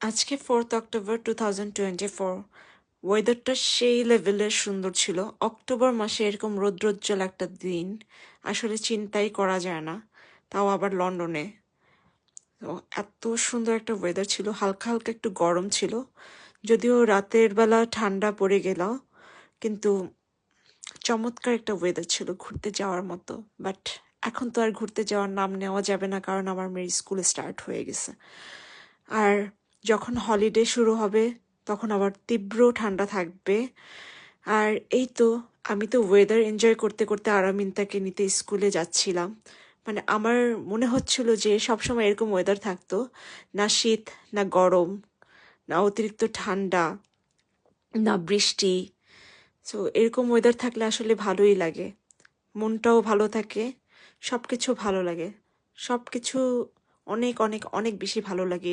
আজকে 4th October 2024। ওয়েদারটা সেই লেভেলের সুন্দর ছিল। অক্টোবর মাসে এরকম রৌদ্রোজ্জ্বল একটা দিন আসলে চিন্তাই করা যায় না, তাও আবার লন্ডনে। তো এত সুন্দর একটা ওয়েদার ছিল, হালকা হালকা একটু গরম ছিল, যদিও রাতের বেলা ঠান্ডা পড়ে গেল, কিন্তু চমৎকার একটা ওয়েদার ছিল ঘুরতে যাওয়ার মতো। বাট এখন তো আর ঘুরতে যাওয়ার নাম নেওয়া যাবে না, কারণ আমার মেয়ের স্কুল স্টার্ট হয়ে গেছে। আর যখন হলিডে শুরু হবে তখন আবার তীব্র ঠান্ডা থাকবে। আর এই তো, আমি তো ওয়েদার এনজয় করতে করতে আরামিনতাকে নিতে স্কুলে যাচ্ছিলাম। মানে আমার মনে হচ্ছিল যে সবসময় এরকম ওয়েদার থাকতো, না শীত, না গরম, না অতিরিক্ত ঠান্ডা, না বৃষ্টি। সো এরকম ওয়েদার থাকলে আসলে ভালোই লাগে, মনটাও ভালো থাকে, সব কিছু ভালো লাগে, সব কিছু অনেক অনেক অনেক বেশি ভালো লাগে।